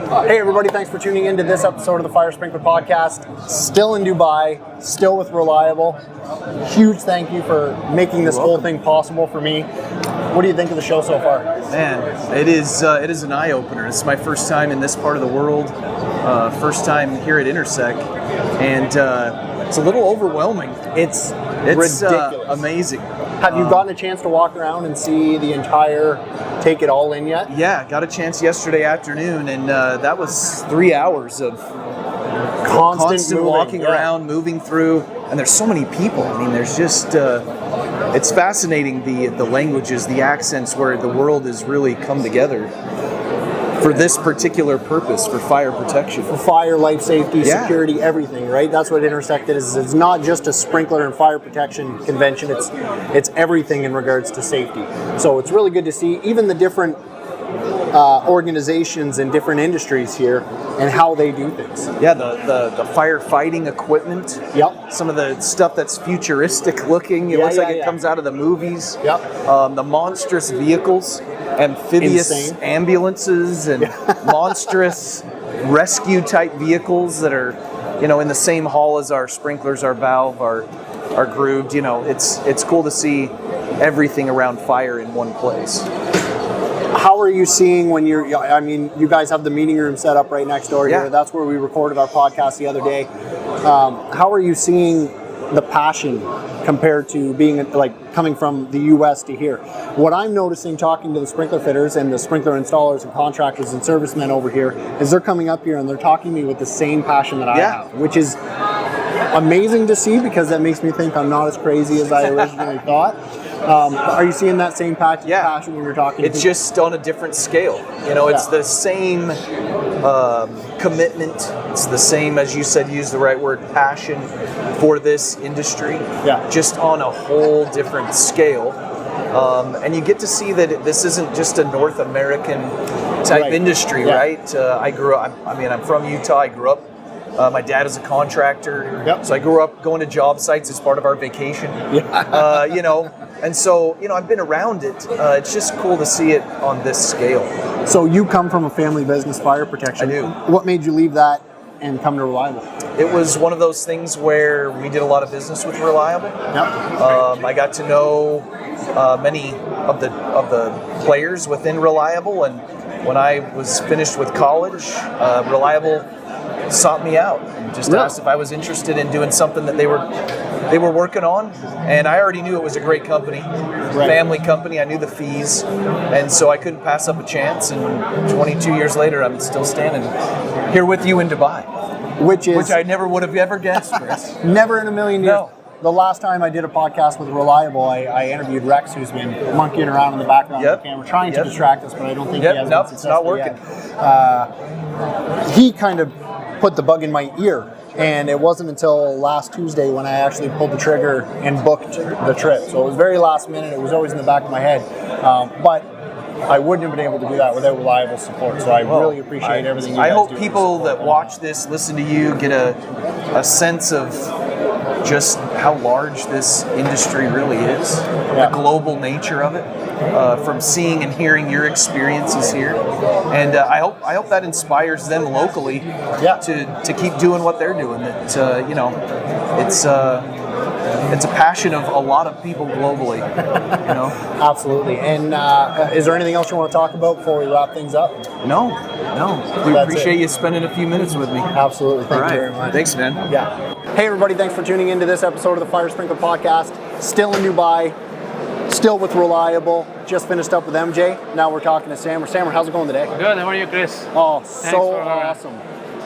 Hey everybody, thanks for tuning in to this episode of the Fire Sprinkler Podcast. Still in Dubai, still with Reliable. Huge thank you for making this whole thing possible for me. What do you think of the show so far? Man, it is an eye-opener. It's my first time in this part of the world, first time here at Intersec, and it's a little overwhelming. It's ridiculous. Amazing. Have you gotten a chance to walk around and see the entire, take it all in yet? Yeah, got a chance yesterday afternoon, and that was 3 hours of constant moving, walking around, moving through, and there's so many people. I mean, there's just, it's fascinating the languages, the accents, where the world has really come together for this particular purpose, for fire protection. For fire, life safety, security, everything, right? That's what Intersec is. It's not just a sprinkler and fire protection convention, it's everything in regards to safety. So it's really good to see even the different organizations and different industries here and how they do things. Yeah, the firefighting equipment. Yep. Some of the stuff that's futuristic looking. It looks like it comes out of the movies. Yep. The monstrous vehicles, amphibious ambulances, and monstrous rescue type vehicles that are, in the same hall as our sprinklers, our valve, our grooved. It's cool to see everything around fire in one place. How are you seeing when you guys have the meeting room set up right next door here. That's where we recorded our podcast the other day. How are you seeing the passion compared to being coming from the US to here? What I'm noticing talking to the sprinkler fitters and the sprinkler installers and contractors and servicemen over here is they're coming up here and they're talking to me with the same passion that I have, which is amazing to see because that makes me think I'm not as crazy as I originally thought. Are you seeing that same passion when you're talking to people? It's just on a different scale. It's the same commitment. It's the same, as you said, use the right word, passion for this industry. Yeah. Just on a whole different scale. And you get to see that this isn't just a North American type industry, right? I'm from Utah. I grew up. My dad is a contractor, so I grew up going to job sites as part of our vacation. And so, I've been around it. It's just cool to see it on this scale. So you come from a family business, fire protection. I do. What made you leave that and come to Reliable? It was one of those things where we did a lot of business with Reliable. I got to know many of the players within Reliable, and when I was finished with college, Reliable sought me out and just asked if I was interested in doing something that they were working on, and I already knew it was a great company, family company. I knew the fees, and so I couldn't pass up a chance. And 22 years later, I'm still standing here with you in Dubai, which I never would have ever guessed, Chris. Never in a million years. No. The last time I did a podcast with Reliable, I interviewed Rex, who's been monkeying around in the background of the camera, trying to distract us, but I don't think he has been successful. It's not working. He kind of put the bug in my ear, and it wasn't until last Tuesday when I actually pulled the trigger and booked the trip. So it was very last minute. It was always in the back of my head, but I wouldn't have been able to do that without Reliable support. So I really appreciate everything you guys do. I hope people that watch this, listen to you, get a sense of just how large this industry really is, the global nature of it, from seeing and hearing your experiences here, and I hope that inspires them locally to keep doing what they're doing. That it's a passion of a lot of people globally. Absolutely. And is there anything else you want to talk about before we wrap things up? No. We appreciate you spending a few minutes with me. Absolutely. Thank you very much. Thanks, man. Yeah. Hey, everybody. Thanks for tuning into this episode of the Fire Sprinkler Podcast. Still in Dubai. Still with Reliable. Just finished up with MJ. Now we're talking to Sammer. Sammer, how's it going today? Good. How are you, Chris? Oh, so awesome.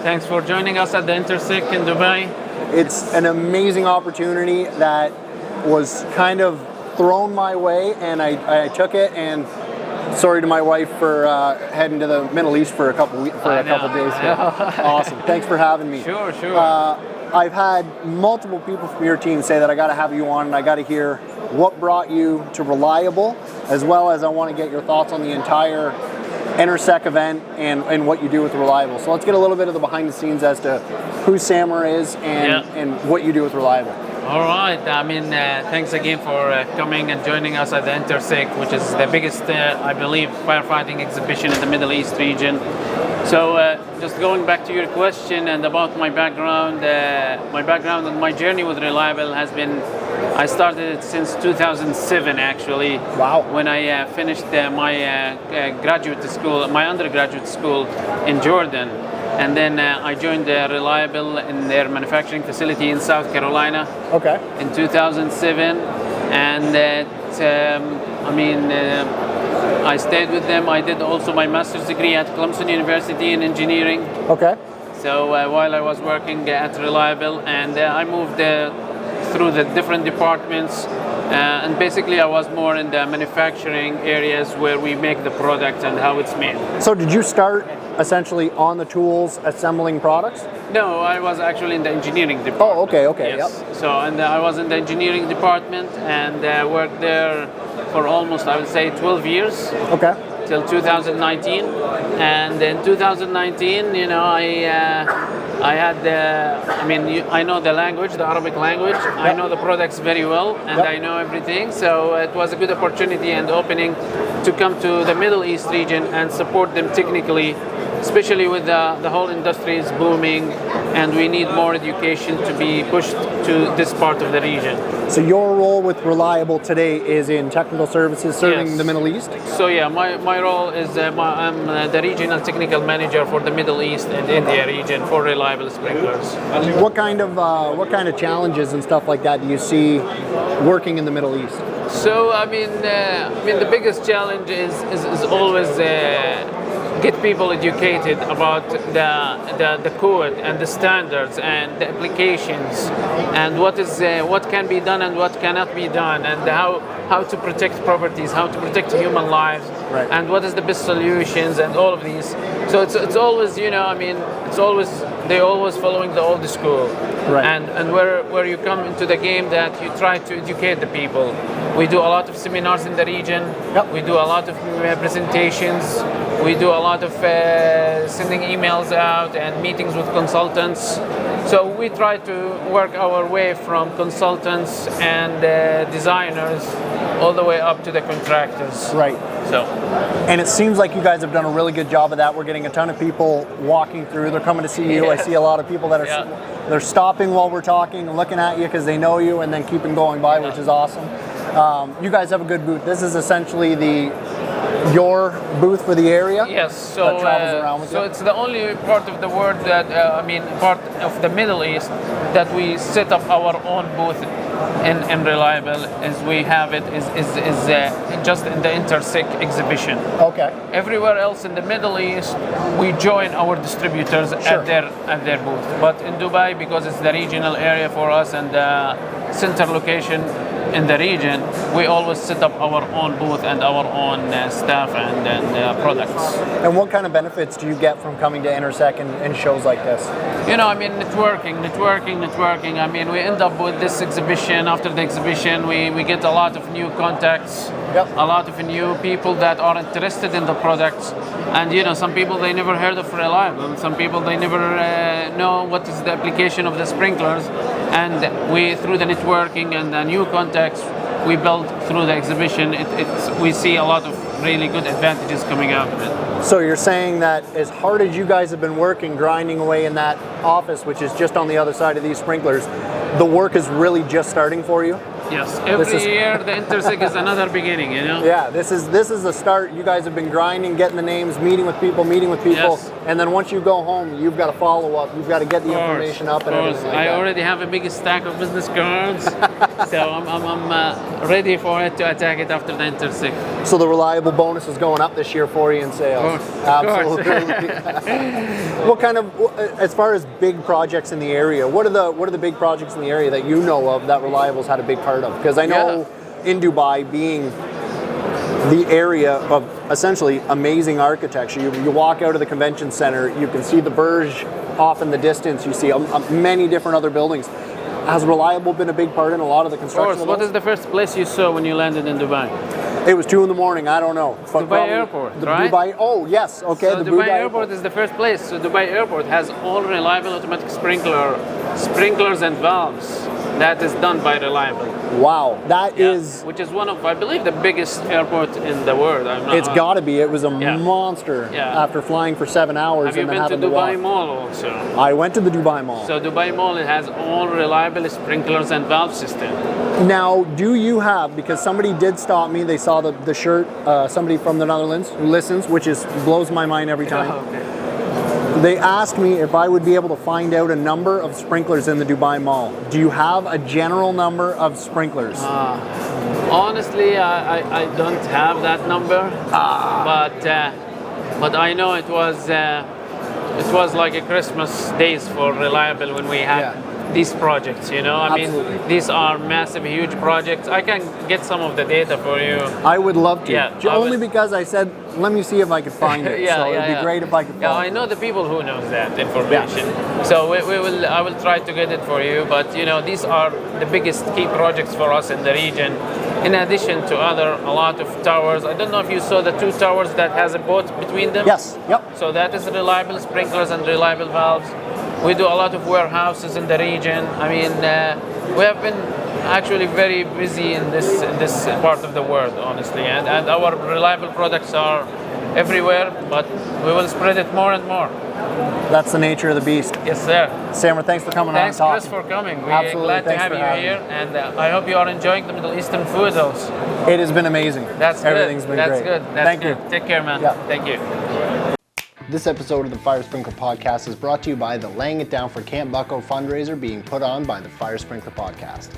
Thanks for joining us at the Intersec in Dubai. It's an amazing opportunity that was kind of thrown my way, and I took it. And sorry to my wife for heading to the Middle East for a couple days. Awesome. Thanks for having me. Sure. I've had multiple people from your team say that I got to have you on, and I got to hear what brought you to Reliable, as well as I want to get your thoughts on the entire Intersec event and what you do with Reliable. So let's get a little bit of the behind the scenes as to who Sammer is and what you do with Reliable. All right. I mean, thanks again for coming and joining us at the Intersec, which is the biggest, I believe, firefighting exhibition in the Middle East region. So, just going back to your question and about my background and my journey with Reliable has been, I started it since 2007 actually. Wow. When I finished my graduate school, my undergraduate school in Jordan. And then I joined Reliable in their manufacturing facility in South Carolina. Okay. In 2007, and I stayed with them. I did also my master's degree at Clemson University in engineering. Okay. So while I was working at Reliable, and I moved through the different departments, and basically I was more in the manufacturing areas where we make the product and how it's made. So did you start essentially on the tools assembling products? No, I was actually in the engineering department. Oh, okay, Yes. Yep. So, and I was in the engineering department and worked there for almost, I would say, 12 years. Okay. Till 2019. And in 2019, you know, I had, I know the language, the Arabic language. Yep. I know the products very well, and yep. I know everything. So it was a good opportunity and opening to come to the Middle East region and support them technically, especially with the whole industry is booming, and we need more education to be pushed to this part of the region. So your role with Reliable today is in technical services serving Yes. the Middle East? So yeah, my role is I'm the regional technical manager for the Middle East and India region for Reliable sprinklers. What kind of challenges and stuff like that do you see working in the Middle East? So the biggest challenge is always get people educated about the code and the standards and the applications and what can be done and what cannot be done, and how to protect properties, how to protect human lives, right. And what is the best solutions and all of these. So it's always, they're always following the old school, right. And where you come into the game that you try to educate the people. We do a lot of seminars in the region. Yep. We do a lot of presentations. We do a lot of sending emails out and meetings with consultants. So we try to work our way from consultants and designers all the way up to the contractors. Right. So. And it seems like you guys have done a really good job of that. We're getting a ton of people walking through. They're coming to see you. I see a lot of people that are they're stopping while we're talking and looking at you because they know you, and then keeping going by, which is awesome. You guys have a good booth. This is essentially your booth for the area. Yes, so that travels around with you. it's the only part of the world that part of the Middle East that we set up our own booth in Reliable. As we have it is just in the Intersec exhibition. Okay. Everywhere else in the Middle East, we join our distributors Sure. at their booth. But in Dubai, because it's the regional area for us and the center location in the region, we always set up our own booth and our own staff and products. And what kind of benefits do you get from coming to Intersec and shows like this? Networking. I mean, we end up with this exhibition. After the exhibition, we get a lot of new contacts, yep. A lot of new people that are interested in the products. And some people, they never heard of Reliable. Some people, they never know what is the application of the sprinklers. And we, through the networking and the new contacts we built through the exhibition, we see a lot of really good advantages coming out of it. So you're saying that as hard as you guys have been working, grinding away in that office, which is just on the other side of these sprinklers, the work is really just starting for you? Yes, every year the Intersec is another beginning, Yeah, this is the start. You guys have been grinding, getting the names, meeting with people, Yes. and then once you go home, you've got to follow up. You've got to get the information up and everything like I that. already have a big stack of business cards, so I'm ready for it to attack it after the Intersec. So the Reliable bonus is going up this year for you in sales. Absolutely. What kind of, as far as big projects in the area, what are the big projects in the area that you know of that Reliable's had a big part of? Because I know in Dubai, being the area of essentially amazing architecture, you walk out of the convention center, you can see the Burj off in the distance, you see many different other buildings. Has Reliable been a big part in a lot of the construction? Of course. What is the first place you saw when you landed in Dubai? It was 2 a.m, I don't know. Dubai Airport, right? Dubai, oh yes, okay. So the Dubai Airport is the first place. So Dubai Airport has all Reliable automatic sprinklers and valves. that is done by Reliable. Wow, that is. Which is one of, I believe, the biggest airport in the world. It's got to be. It was a monster after flying for 7 hours. Have you been to Dubai Mall also? I went to the Dubai Mall. So Dubai Mall, it has all Reliable sprinklers and valve system. Now, do you have, because somebody did stop me, they saw the shirt, somebody from the Netherlands who listens, which blows my mind every time. Okay. They asked me if I would be able to find out a number of sprinklers in the Dubai Mall. Do you have a general number of sprinklers? Honestly, I don't have that number, but I know it was like a Christmas days for Reliable when we had these projects, you know. I mean, these are massive, huge projects. I can get some of the data for you. I would love to. Yeah, only because I said, let me see if I could find it. So it'd be great if I could find it. Yeah, I know the people who knows that information. So I will try to get it for you. But you know, these are the biggest key projects for us in the region. In addition to a lot of towers. I don't know if you saw the 2 towers that has a boat between them. Yes. Yep. So that is Reliable sprinklers and Reliable valves. We do a lot of warehouses in the region. I mean, we have been actually very busy in this part of the world, honestly, and our Reliable products are everywhere, but we will spread it more and more. That's the nature of the beast. Yes, sir. Samer, thanks for coming Thanks, on. Chris, for coming. We're glad to have you here, and I hope you are enjoying the Middle Eastern food also. It has been amazing. That's Everything's good. been That's great. good. That's Thank good. you. Take care, man. Yeah. Thank you. This episode of the Fire Sprinkler Podcast is brought to you by the Laying It Down for Camp Bucko fundraiser being put on by the Fire Sprinkler Podcast.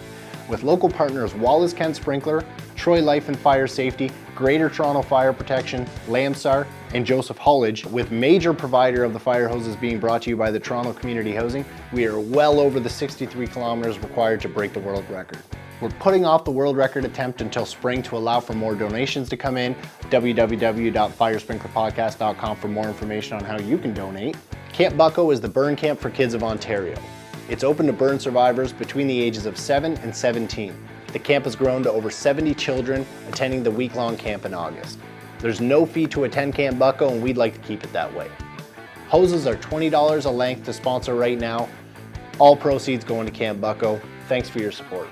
With local partners Wallace Kent Sprinkler, Troy Life and Fire Safety, Greater Toronto Fire Protection, Lamsar, and Joseph Hullage, with major provider of the fire hoses being brought to you by the Toronto Community Housing, we are well over the 63 kilometers required to break the world record. We're putting off the world record attempt until spring to allow for more donations to come in. www.firesprinklerpodcast.com for more information on how you can donate. Camp Bucko is the burn camp for kids of Ontario. It's open to burn survivors between the ages of 7 and 17. The camp has grown to over 70 children attending the week-long camp in August. There's no fee to attend Camp Bucko, and we'd like to keep it that way. Hoses are $20 a length to sponsor right now. All proceeds going to Camp Bucko. Thanks for your support.